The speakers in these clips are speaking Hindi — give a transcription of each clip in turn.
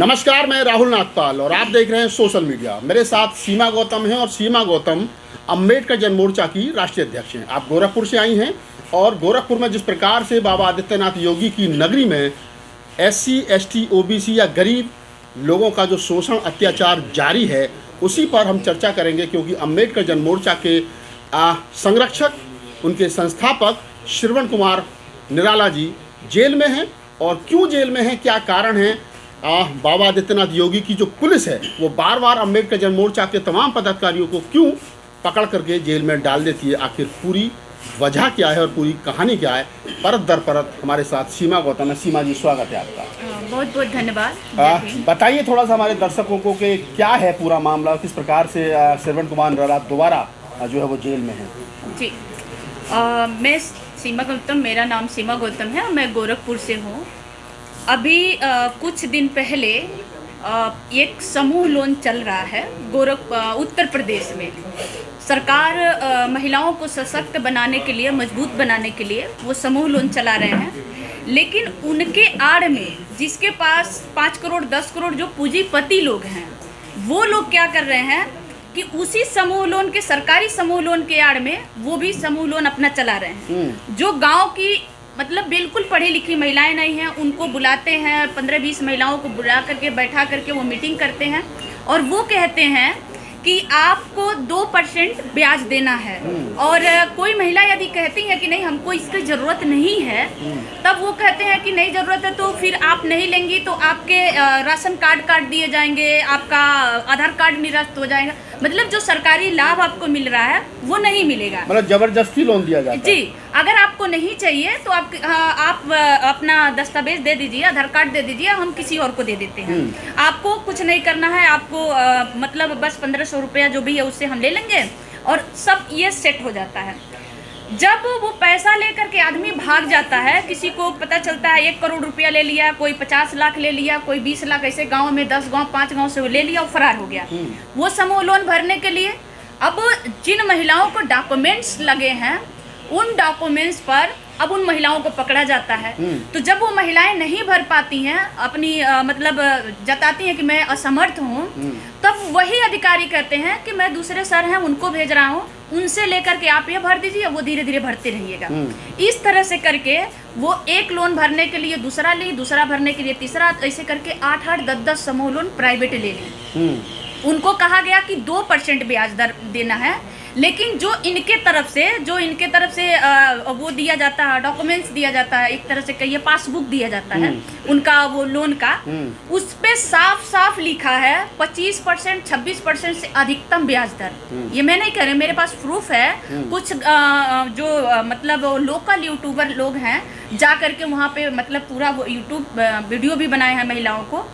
नमस्कार, मैं राहुल नागपाल और आप देख रहे हैं सोशल मीडिया। मेरे साथ सीमा गौतम हैं और सीमा गौतम अम्बेडकर जन मोर्चा की राष्ट्रीय अध्यक्ष हैं। आप गोरखपुर से आई हैं और गोरखपुर में जिस प्रकार से बाबा आदित्यनाथ योगी की नगरी में SC, ST, OBC या गरीब लोगों का जो शोषण अत्याचार जारी है, उसी पर हम चर्चा करेंगे, क्योंकि अम्बेडकर जन मोर्चा के संरक्षक, उनके संस्थापक श्रवण कुमार निराला जी जेल में हैं। और क्यों जेल में हैं, क्या कारण है, बाबा आदित्यनाथ योगी की जो पुलिस है वो बार बार अम्बेडकर जन मोर्चा के तमाम पदाधिकारियों को क्यों पकड़ करके जेल में डाल देती है, आखिर पूरी वजह क्या है और पूरी कहानी क्या है, परत दर परत हमारे साथ सीमा गौतम है। सीमा जी, स्वागत है आपका। बहुत बहुत धन्यवाद। बताइए थोड़ा सा हमारे दर्शकों को कि क्या है पूरा मामला, किस प्रकार से श्रवण कुमार निराला दोबारा जो है वो जेल में है। जी, मैं सीमा गौतम, मेरा नाम सीमा गौतम है और मैं गोरखपुर से हूँ। अभी कुछ दिन पहले एक समूह लोन चल रहा है उत्तर प्रदेश में। सरकार महिलाओं को सशक्त बनाने के लिए, मजबूत बनाने के लिए वो समूह लोन चला रहे हैं, लेकिन उनके आड़ में जिसके पास 5 करोड़ 10 करोड़ जो पूंजीपति लोग हैं, वो लोग क्या कर रहे हैं कि उसी समूह लोन के, सरकारी समूह लोन के आड़ में वो भी समूह लोन अपना चला रहे हैं। जो गांव की मतलब बिल्कुल पढ़ी लिखी महिलाएं नहीं हैं, उनको बुलाते हैं, 15-20 महिलाओं को बुला करके बैठा करके वो मीटिंग करते हैं और वो कहते हैं कि आपको 2% ब्याज देना है। और कोई महिला यदि कहती है कि नहीं हमको इसकी ज़रूरत नहीं है, तब वो कहते हैं कि नहीं ज़रूरत है तो फिर आप नहीं लेंगी तो आपके राशन कार्ड काट दिए जाएंगे, आपका आधार कार्ड निरस्त हो जाएगा। मतलब जो सरकारी लाभ आपको मिल रहा है वो नहीं मिलेगा, मतलब जबरदस्ती लोन दिया जाता है। जी, अगर आपको नहीं चाहिए तो आप अपना दस्तावेज दे दीजिए, आधार कार्ड दे दीजिए, हम किसी और को दे देते हैं। आपको कुछ नहीं करना है, आपको मतलब बस 1500 रुपया जो भी है उससे हम ले लेंगे और सब ये सेट हो जाता है। जब वो पैसा लेकर के आदमी भाग जाता है, किसी को पता चलता है 1 करोड़ रुपया ले लिया, कोई 50 लाख ले लिया, कोई 20 लाख, ऐसे गांव में 10 गांव 5 गांव से वो ले लिया और फरार हो गया। वो समूह लोन भरने के लिए अब जिन महिलाओं को डॉक्यूमेंट्स लगे हैं, उन डॉक्यूमेंट्स पर अब उन महिलाओं को पकड़ा जाता है। तो जब वो महिलाएं नहीं भर पाती हैं, अपनी मतलब जताती हैं कि मैं असमर्थ हूँ, तब वही अधिकारी कहते हैं कि मैं दूसरे सर हैं उनको भेज रहा हूँ, उनसे लेकर के आप ये भर दीजिए, वो धीरे धीरे भरते रहिएगा। इस तरह से करके वो एक लोन भरने के लिए दूसरा ली, दूसरा भरने के लिए तीसरा, ऐसे करके 8-8, 10-10 समूह लोन प्राइवेट ले ली। उनको कहा गया कि 2% ब्याज दर देना है, लेकिन जो इनके तरफ से वो दिया जाता है, डॉक्यूमेंट्स दिया जाता है, एक तरह से कहिए पासबुक दिया जाता है उनका वो लोन का, उस पे साफ साफ लिखा है 25%, 26% से अधिकतम ब्याज दर। ये मैं नहीं कह रही, मेरे पास प्रूफ है। कुछ जो मतलब लोकल यूट्यूबर लोग हैं, जा करके वहाँ पे मतलब पूरा वो यूट्यूब वीडियो भी बनाए हैं महिलाओं को।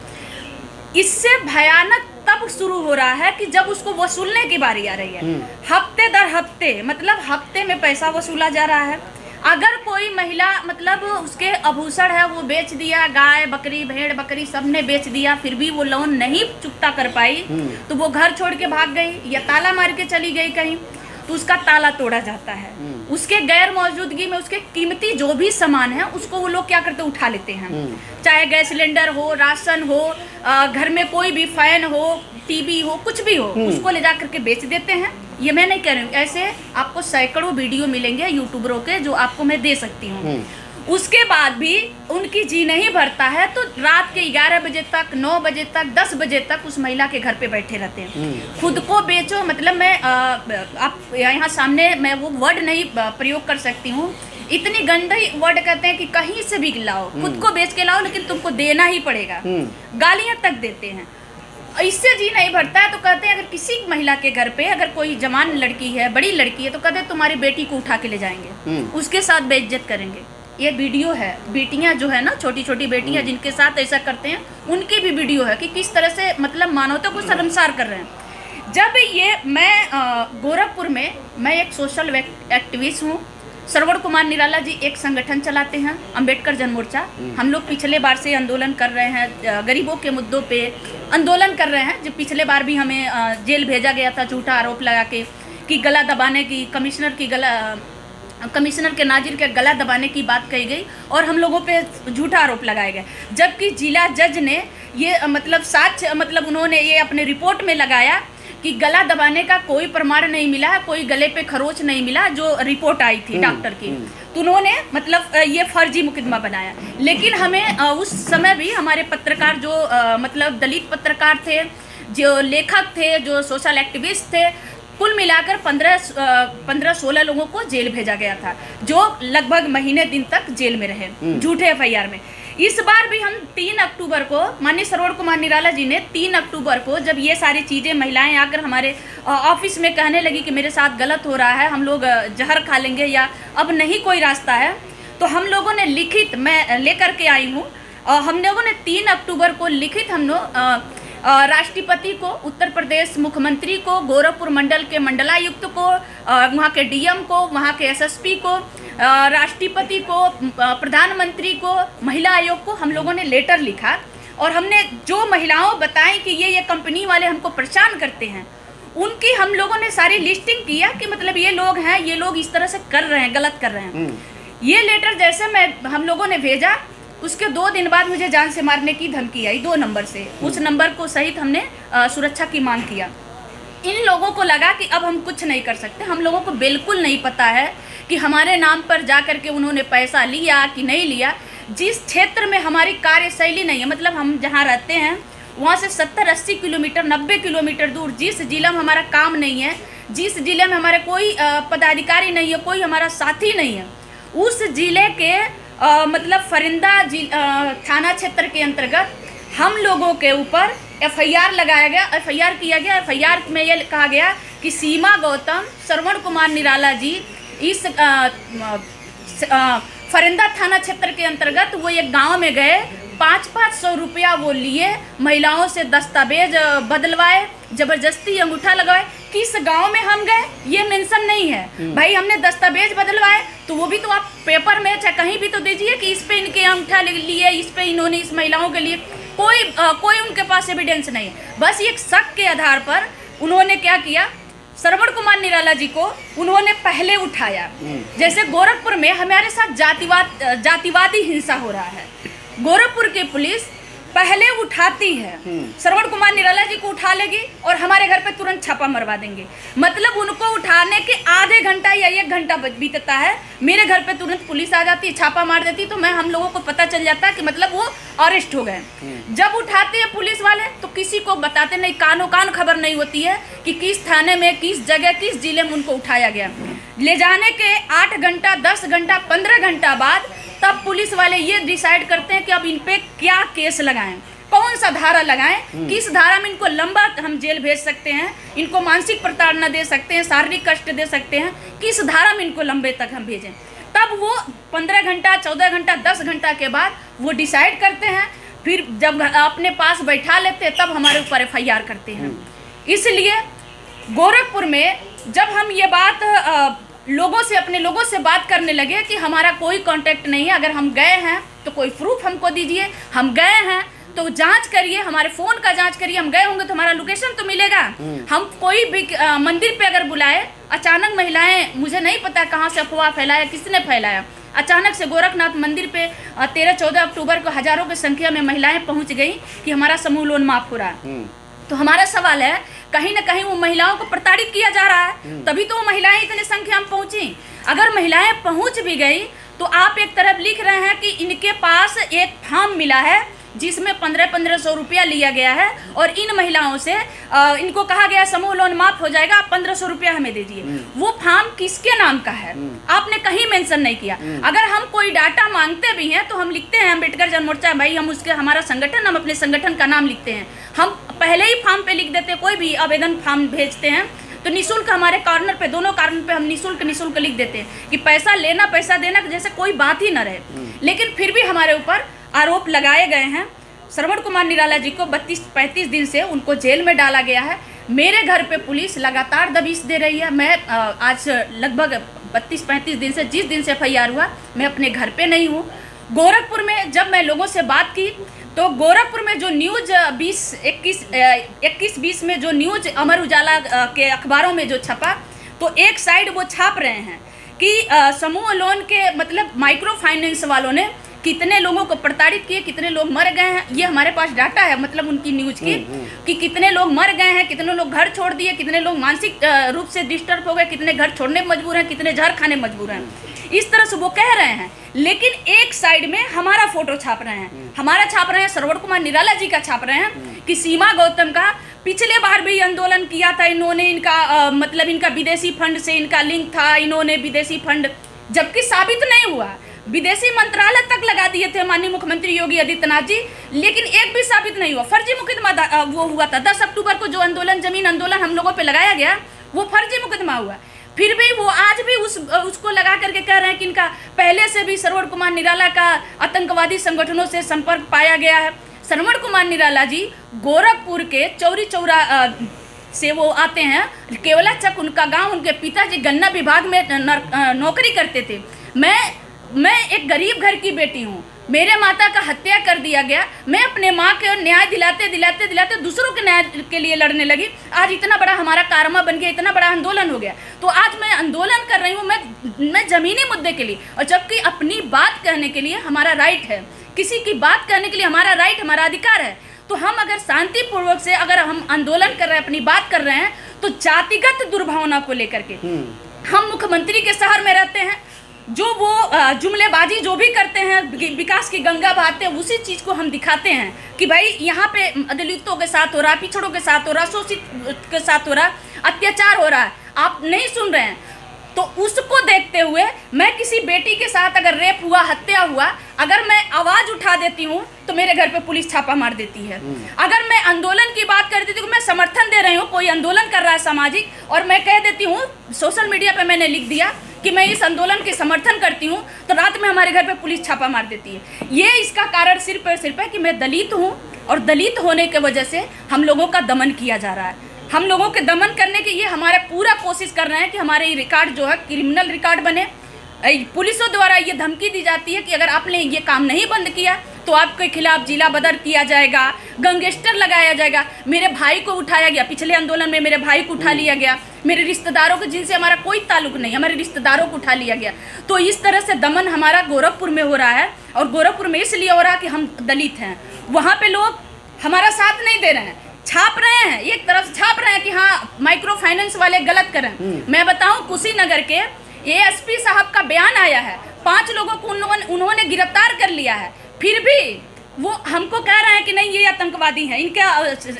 इससे भयानक तब शुरू हो रहा है कि जब उसको वसूलने की बारी आ रही है। हफ्ते दर हफ्ते, मतलब हफ्ते में पैसा वसूला जा रहा है। अगर कोई महिला मतलब उसके आभूषण है वो बेच दिया, गाय बकरी भेड़ बकरी सब ने बेच दिया, फिर भी वो लोन नहीं चुकता कर पाई, तो वो घर छोड़ के भाग गई या ताला मार के चली गई कहीं, तो उसका ताला तोड़ा जाता है। उसके गैर मौजूदगी में उसके कीमती जो भी सामान है उसको वो लोग क्या करते उठा लेते हैं। चाहे गैस सिलेंडर हो, राशन हो, घर में कोई भी फैन हो, टीवी हो, कुछ भी हो, उसको ले जा करके बेच देते हैं। ये मैं नहीं कह रही हूँ, ऐसे आपको सैकड़ों वीडियो मिलेंगे यूट्यूबरों के जो आपको मैं दे सकती हूँ। उसके बाद भी उनकी जी नहीं भरता है तो रात के 11 बजे तक, 9 बजे तक, 10 बजे तक उस महिला के घर पे बैठे रहते हैं। खुद को बेचो, मतलब मैं आप यहाँ सामने मैं वो वर्ड नहीं प्रयोग कर सकती हूँ, इतनी गंदी वर्ड कहते हैं कि कहीं से भी लाओ, खुद को बेच के लाओ, लेकिन तुमको देना ही पड़ेगा। गालियाँ तक देते हैं। इससे जी नहीं भरता है तो कहते हैं अगर किसी महिला के घर पे अगर कोई जवान लड़की है, बड़ी लड़की है, तो कहते हैं तुम्हारी बेटी को उठा के ले जाएंगे, उसके साथ बेइज्जत करेंगे। ये वीडियो है, बेटियां जो है ना, छोटी छोटी बेटियां जिनके साथ ऐसा करते हैं, उनकी भी वीडियो है कि किस तरह से मतलब मानवता को शर्मसार कर रहे हैं। जब ये मैं गोरखपुर में मैं एक सोशल एक्टिविस्ट हूँ। श्रवण कुमार निराला जी एक संगठन चलाते हैं, अम्बेडकर जन मोर्चा। हम लोग पिछले बार से आंदोलन कर रहे हैं, गरीबों के मुद्दों पे आंदोलन कर रहे हैं। जब पिछले बार भी हमें जेल भेजा गया था झूठा आरोप लगा के कि गला दबाने की, कमिश्नर की गला कमिश्नर के नाजिर के गला दबाने की बात कही गई और हम लोगों पे झूठा आरोप लगाया गया, जबकि जिला जज ने ये मतलब साक्ष्य मतलब उन्होंने ये अपने रिपोर्ट में लगाया कि गला दबाने का कोई प्रमाण नहीं मिला, कोई गले पे खरोच नहीं मिला, जो रिपोर्ट आई थी डॉक्टर की। तो उन्होंने मतलब ये फर्जी मुकदमा बनाया। लेकिन हमें उस समय भी हमारे पत्रकार जो मतलब दलित पत्रकार थे, जो लेखक थे, जो सोशल एक्टिविस्ट थे, कुल मिलाकर 15-16 लोगों को जेल भेजा गया था, जो लगभग महीने दिन तक जेल में रहे झूठे एफआईआर में। इस बार भी हम 3 अक्टूबर को माननीय श्रवण कुमार निराला जी ने 3 अक्टूबर को जब ये सारी चीज़ें महिलाएं आकर हमारे ऑफिस में कहने लगी कि मेरे साथ गलत हो रहा है, हम लोग जहर खा लेंगे या अब नहीं कोई रास्ता है, तो हम लोगों ने लिखित, मैं लेकर के आई हूँ, हम लोगों ने 3 अक्टूबर को लिखित हम लोग राष्ट्रपति को, उत्तर प्रदेश मुख्यमंत्री को, गोरखपुर मंडल के मंडलायुक्त को, वहाँ के डीएम को, वहाँ के एसएसपी को, राष्ट्रपति को, प्रधानमंत्री को, महिला आयोग को हम लोगों ने लेटर लिखा और हमने जो महिलाओं बताएं कि ये कंपनी वाले हमको परेशान करते हैं, उनकी हम लोगों ने सारी लिस्टिंग किया कि मतलब ये लोग हैं, ये लोग इस तरह से कर रहे हैं, गलत कर रहे हैं। ये लेटर जैसे हम लोगों ने भेजा, उसके 2 दिन बाद मुझे जान से मारने की धमकी आई 2 नंबर से। उस नंबर को सहित हमने सुरक्षा की मांग किया। इन लोगों को लगा कि अब हम कुछ नहीं कर सकते। हम लोगों को बिल्कुल नहीं पता है कि हमारे नाम पर जा कर के उन्होंने पैसा लिया कि नहीं लिया। जिस क्षेत्र में हमारी कार्यशैली नहीं है, मतलब हम जहाँ रहते हैं वहाँ से 70-80 किलोमीटर 90 किलोमीटर दूर, जिस जिला में हमारा काम नहीं है, जिस जिले में हमारे कोई पदाधिकारी नहीं है, कोई हमारा साथी नहीं है, उस जिले के मतलब फरिंदा थाना क्षेत्र के अंतर्गत हम लोगों के ऊपर एफआईआर लगाया गया, एफआईआर किया गया। एफआईआर में ये कहा गया कि सीमा गौतम, श्रवण कुमार निराला जी इस फरिंदा थाना क्षेत्र के अंतर्गत वो एक गांव में गए, 500 रुपया वो लिए, महिलाओं से दस्तावेज बदलवाए, जबरदस्ती अंगूठा लगाए। किस गांव में हम गए ये मेंशन नहीं है। भाई हमने दस्तावेज बदलवाए तो वो भी तो आप पेपर में चाहे कहीं भी तो दीजिए कि इस पे इनके अंगूठा लिए, इस पे इन्होंने इस महिलाओं के लिए। कोई उनके पास एविडेंस नहीं है। बस एक शक के आधार पर उन्होंने क्या किया, श्रवण कुमार निराला जी को उन्होंने पहले उठाया। जैसे गोरखपुर में हमारे साथ जातिवादी हिंसा हो रहा है, गोरखपुर की पुलिस पहले उठाती है, श्रवण कुमार निराला जी को उठा लेगी और हमारे घर पे तुरंत छापा मरवा देंगे। मतलब उनको उठाने के आधे घंटा या 1 घंटा बीतता है, मेरे घर पे तुरंत पुलिस आ जाती, छापा मार देती, तो मैं हम लोगों को पता चल जाता कि मतलब वो अरेस्ट हो गए। जब उठाते हैं पुलिस वाले तो किसी को बताते नहीं, कानो कान खबर नहीं होती है कि किस थाने में, किस जगह, किस जिले में उनको उठाया गया। ले जाने के 8 घंटा 10 घंटा 15 घंटा बाद तब पुलिस वाले ये डिसाइड करते हैं कि अब इन पे क्या केस लगाएं, कौन सा धारा लगाएं, किस धारा में इनको लंबा हम जेल भेज सकते हैं, इनको मानसिक प्रताड़ना दे सकते हैं, शारीरिक कष्ट दे सकते हैं, किस धारा में इनको लंबे तक हम भेजें। तब वो 15 घंटा 14 घंटा 10 घंटा के बाद वो डिसाइड करते हैं। फिर जब अपने पास बैठा लेते हैं तब हमारे ऊपर एफआईआर करते हैं। इसलिए गोरखपुर में जब हम ये बात अपने लोगों से बात करने लगे कि हमारा कोई कांटेक्ट नहीं है, अगर हम गए हैं तो कोई प्रूफ हमको दीजिए, हम गए हैं तो जांच करिए, हमारे फ़ोन का जांच करिए, हम गए होंगे तो हमारा लोकेशन तो मिलेगा। हम कोई भी मंदिर पे अगर बुलाए, अचानक महिलाएं, मुझे नहीं पता कहाँ से अफवाह फैलाया, किसने फैलाया, अचानक से गोरखनाथ मंदिर पे 13-14 अक्टूबर को हजारों की संख्या में महिलाएं पहुंच गई कि हमारा समूह लोन माफ हो रहा है। तो हमारा सवाल है, कहीं ना कहीं वो महिलाओं को प्रताड़ित किया जा रहा है, तभी तो वो महिलाएं इतने संख्या में पहुंची। अगर महिलाएं पहुंच भी गई तो आप एक तरफ लिख रहे हैं कि इनके पास एक फॉर्म मिला है जिसमें 1500 रुपया लिया गया है और इन महिलाओं से इनको कहा गया समूह लोन माफ हो जाएगा, आप 1500 रुपया हमें दे दीजिए। वो फॉर्म किसके नाम का है आपने कहीं मेंशन नहीं किया। अगर हम कोई डाटा मांगते भी हैं तो हम लिखते हैं अम्बेडकर जन मोर्चा, भाई हम उसके हमारा संगठन, हम अपने संगठन का नाम लिखते हैं, हम पहले ही फॉर्म पे लिख देते हैं। कोई भी आवेदन फॉर्म भेजते हैं तो निःशुल्क, हमारे कॉर्नर पे, दोनों कॉर्नर पे हम निःशुल्क लिख देते हैं कि पैसा लेना पैसा देना, जैसे कोई बात ही न रहे। लेकिन फिर भी हमारे ऊपर आरोप लगाए गए हैं। श्रवण कुमार निराला जी को 32-35 दिन से उनको जेल में डाला गया है। मेरे घर पे पुलिस लगातार दबिश दे रही है। मैं आज लगभग 32-35 दिन से, जिस दिन से एफआईआर हुआ, मैं अपने घर पे नहीं हूँ। गोरखपुर में जब मैं लोगों से बात की तो गोरखपुर में जो न्यूज़ 21-20 में जो न्यूज़ अमर उजाला के अखबारों में जो छपा, तो एक साइड वो छाप रहे हैं कि समूह लोन के मतलब माइक्रो फाइनेंस वालों ने कितने लोगों को प्रताड़ित किए, कितने लोग मर गए हैं। ये हमारे पास डाटा है, मतलब उनकी न्यूज की, कि कितने लोग मर गए हैं, कितने लोग घर छोड़ दिए, कितने लोग मानसिक रूप से डिस्टर्ब हो गए, कितने घर छोड़ने मजबूर हैं, कितने जहर खाने मजबूर हैं। इस तरह से वो कह रहे हैं, लेकिन एक साइड में हमारा फोटो छाप रहे हैं, हमारा छाप रहे हैं, श्रवण कुमार निराला जी का छाप रहे हैं कि सीमा गौतम का पिछले बार भी आंदोलन किया था इन्होंने, इनका मतलब इनका विदेशी फंड से इनका लिंक था, इन्होंने विदेशी फंड, जबकि साबित नहीं हुआ। विदेशी मंत्रालय तक लगा दिए थे माननीय मुख्यमंत्री योगी आदित्यनाथ जी, लेकिन एक भी साबित नहीं हुआ। फर्जी मुकदमा वो हुआ था 10 अक्टूबर को, जो आंदोलन जमीन आंदोलन हम लोगों पे लगाया गया वो फर्जी मुकदमा हुआ। फिर भी वो आज भी उसको लगा करके कह रहे हैं कि इनका पहले से भी श्रवण कुमार निराला का आतंकवादी संगठनों से संपर्क पाया गया है। श्रवण कुमार निराला जी गोरखपुर के चौरी चौरा से वो आते हैं, केवलाचक उनका गांव, उनके पिताजी गन्ना विभाग में नौकरी करते थे। मैं एक गरीब घर की बेटी हूँ, मेरे माता का हत्या कर दिया गया, मैं अपने माँ के न्याय दिलाते दूसरों के न्याय के लिए लड़ने लगी। आज इतना बड़ा हमारा कारनामा बन गया, इतना बड़ा आंदोलन हो गया, तो आज मैं आंदोलन कर रही हूँ मैं जमीनी मुद्दे के लिए, और जबकि अपनी बात कहने के लिए हमारा राइट है, किसी की बात करने के लिए हमारा राइट, हमारा अधिकार है। तो हम अगर शांतिपूर्वक से अगर हम आंदोलन कर रहे हैं, अपनी बात कर रहे हैं, तो जातिगत दुर्भावना को लेकर के हम मुख्यमंत्री के शहर में रहते हैं, जो वो जुमलेबाजी जो भी करते हैं, विकास की गंगा बहाते हैं, उसी चीज़ को हम दिखाते हैं कि भाई यहाँ पे दलितों के साथ हो रहा है, पिछड़ों के साथ हो रहा है, शोषित के साथ हो रहा है, अत्याचार हो रहा है, आप नहीं सुन रहे हैं। तो उसको देखते हुए मैं किसी बेटी के साथ अगर रेप हुआ, हत्या हुआ, अगर मैं आवाज़ उठा देती हूँ तो मेरे घर पे पुलिस छापा मार देती है। अगर मैं आंदोलन की बात कर देती हूँ, मैं समर्थन दे रही हूँ, कोई आंदोलन कर रहा है सामाजिक, और मैं कह देती हूँ, सोशल मीडिया पे मैंने लिख दिया कि मैं इस आंदोलन की समर्थन करती हूँ, तो रात में हमारे घर पे पुलिस छापा मार देती है। ये इसका कारण सिर्फ और सिर्फ है कि मैं दलित हूँ, और दलित होने की वजह से हम लोगों का दमन किया जा रहा है। हम लोगों के दमन करने की ये हमारा पूरा कोशिश कर रहे हैं कि हमारे रिकॉर्ड जो है क्रिमिनल रिकॉर्ड बने। पुलिसों द्वारा ये धमकी दी जाती है कि अगर आपने ये काम नहीं बंद किया तो आपके खिलाफ जिला बदर किया जाएगा, गैंगस्टर लगाया जाएगा। मेरे भाई को उठाया गया, पिछले आंदोलन में मेरे भाई को उठा लिया गया, मेरे रिश्तेदारों के जिनसे हमारा कोई ताल्लुक नहीं, हमारे रिश्तेदारों को उठा लिया गया। तो इस तरह से दमन हमारा गोरखपुर में हो रहा है, और गोरखपुर में इसलिए हो रहा है कि हम दलित हैं। वहाँ पे लोग हमारा साथ नहीं दे रहे हैं, छाप रहे हैं, एक तरफ छाप रहे हैं कि हाँ माइक्रो फाइनेंस वाले गलत करें। मैं बताऊं, कुशीनगर के एएसपी साहब का बयान आया है, 5 लोगों को उन्होंने गिरफ्तार कर लिया है, फिर भी वो हमको कह रहे हैं कि नहीं ये आतंकवादी हैं,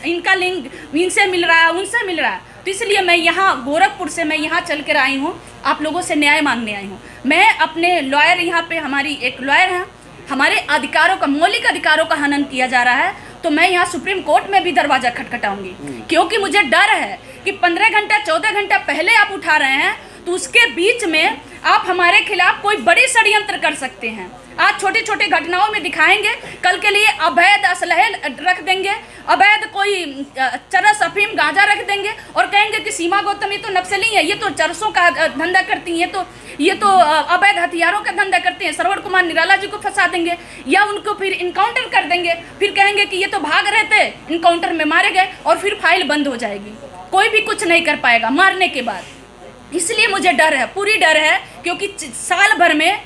इनका लिंक इनसे मिल रहा है, उनसे मिल रहा है। तो इसलिए मैं यहाँ गोरखपुर से मैं यहाँ चल कर आई हूँ, आप लोगों से न्याय मांगने आई हूँ। मैं अपने लॉयर, यहाँ पे हमारी एक लॉयर है, हमारे अधिकारों का, मौलिक अधिकारों का हनन किया जा रहा है, तो मैं यहाँ सुप्रीम कोर्ट में भी दरवाजा खटखटाऊंगी, क्योंकि मुझे डर है कि 15 घंटा 14 घंटा पहले आप उठा रहे हैं, तो उसके बीच में आप हमारे खिलाफ कोई बड़ी षड्यंत्र कर सकते हैं। आज छोटी छोटी घटनाओं में दिखाएंगे, कल के लिए अवैध असलहे रख देंगे, अवैध कोई चरस, अफीम, गांजा रख देंगे, और कहेंगे कि सीमा गौतम ये तो नक्सली है, ये तो चरसों का धंधा करती हैं, ये तो अवैध हथियारों का धंधा करते हैं। श्रवण कुमार निराला जी को फंसा देंगे, या उनको फिर इनकाउंटर कर देंगे, फिर कहेंगे कि ये तो भाग रहे थे, इनकाउंटर में मारे गए, और फिर फाइल बंद हो जाएगी, कोई भी कुछ नहीं कर पाएगा मारने के बाद। इसलिए मुझे डर है, पूरी डर है, क्योंकि साल भर में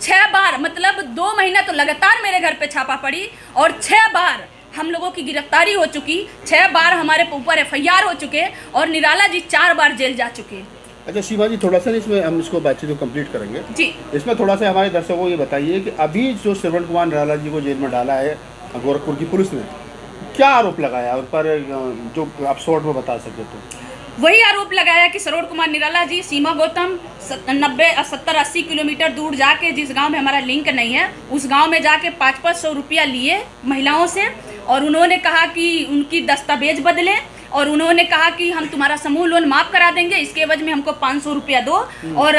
6 बार, मतलब 2 महीना तो लगातार मेरे घर पे छापा पड़ी, और 6 बार हम लोगों की गिरफ्तारी हो चुकी, 6 बार हमारे ऊपर FIR हो चुके, और निराला जी 4 बार जेल जा चुके। अच्छा सीमा जी, थोड़ा सा इसमें हम इसको बातचीत को कंप्लीट करेंगे जी। इसमें थोड़ा सा हमारे दर्शकों को ये बताइए कि अभी जो श्रवण कुमार निराला जी को जेल में डाला है गोरखपुर की पुलिस ने, क्या आरोप लगाया उन पर, जो आप शॉर्ट में बता सके तो? वही आरोप लगाया कि श्रवण कुमार निराला जी सीमा गौतम 70-80 किलोमीटर दूर जाके, जिस गांव में हमारा लिंक नहीं है, उस गांव में जाके 500 रुपया लिए महिलाओं से, और उन्होंने कहा कि उनकी दस्तावेज बदलें, और उन्होंने कहा कि हम तुम्हारा समूह लोन माफ़ करा देंगे, इसके एवज में हमको 500 रुपया दो। और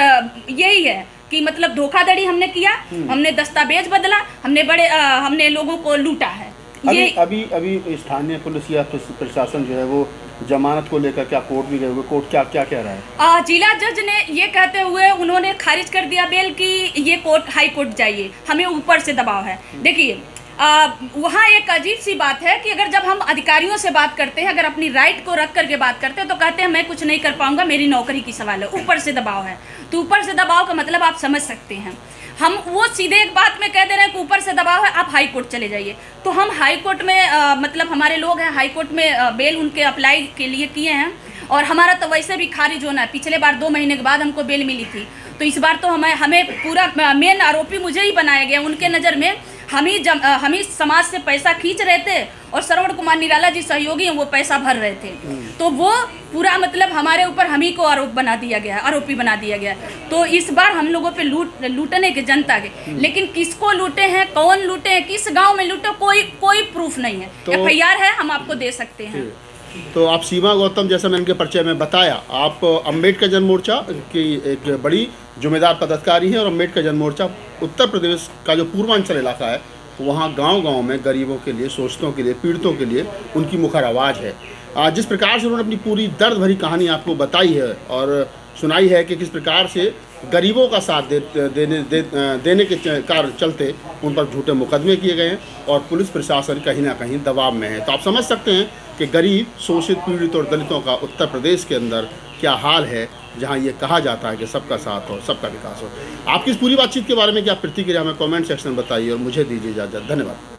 यही है कि मतलब धोखाधड़ी हमने किया, हमने दस्तावेज बदला, हमने लोगों को लूटा है। अभी स्थानीय पुलिस या प्रशासन जो है वो जमानत को लेकर क्या कोर्ट भी गए हुए, कोर्ट क्या कह रहा है? जिला जज ने ये कहते हुए उन्होंने खारिज कर दिया बेल कि ये कोर्ट, हाई कोर्ट जाइए, हमें ऊपर से दबाव है। देखिए, वहाँ एक अजीब सी बात है कि अगर जब हम अधिकारियों से बात करते हैं, अगर अपनी राइट को रख करके बात करते हैं, तो कहते हैं मैं कुछ नहीं कर पाऊंगा, मेरी नौकरी की सवाल है, ऊपर से दबाव है। तो ऊपर से दबाव का मतलब आप समझ सकते हैं। हम वो सीधे एक बात में कह दे रहे हैं कि ऊपर से दबाव है, आप हाई कोर्ट चले जाइए। तो हम हाई कोर्ट में मतलब हमारे लोग हैं हाई कोर्ट में बेल उनके अप्लाई के लिए किए हैं, और हमारा तो वैसे भी खारिज होना है। पिछले बार 2 महीने के बाद हमको बेल मिली थी, तो इस बार तो हमें पूरा मेन आरोपी मुझे ही बनाया गया। उनके नज़र में हम ही समाज से पैसा खींच रहे थे, और श्रवण कुमार निराला जी सहयोगी हैं, वो पैसा भर रहे थे। तो वो पूरा मतलब हमारे ऊपर हम ही को आरोपी बना दिया गया। तो इस बार हम लोगों पे लूटने के जनता के, लेकिन किसको लूटे हैं, कौन लूटे हैं, किस गांव में लूटे, कोई प्रूफ नहीं है। तो FIR है, हम आपको दे सकते हैं। तो आप सीमा गौतम, जैसा मैंने इनके परिचय में बताया, आप अम्बेडकर जन मोर्चा की एक बड़ी जिम्मेदार पदाधिकारी हैं, और अम्बेडकर जन मोर्चा उत्तर प्रदेश का जो पूर्वांचल इलाका है, वहाँ गांव-गांव में गरीबों के लिए, शोषितों के लिए, पीड़ितों के लिए उनकी मुखर आवाज़ है। जिस प्रकार से उन्होंने अपनी पूरी दर्द भरी कहानी आपको बताई है और सुनाई है कि किस प्रकार से गरीबों का साथ देने के चलते उन पर झूठे मुकदमे किए गए हैं, और पुलिस प्रशासन कहीं ना कहीं दबाव में है। तो आप समझ सकते हैं कि गरीब, शोषित, पीड़ित और दलितों का उत्तर प्रदेश के अंदर क्या हाल है, जहां ये कहा जाता है कि सबका साथ हो, सबका विकास हो। आपकी इस पूरी बातचीत के बारे में क्या प्रतिक्रिया हमें कमेंट सेक्शन में बताइए, और मुझे दीजिए इजाज़त। धन्यवाद।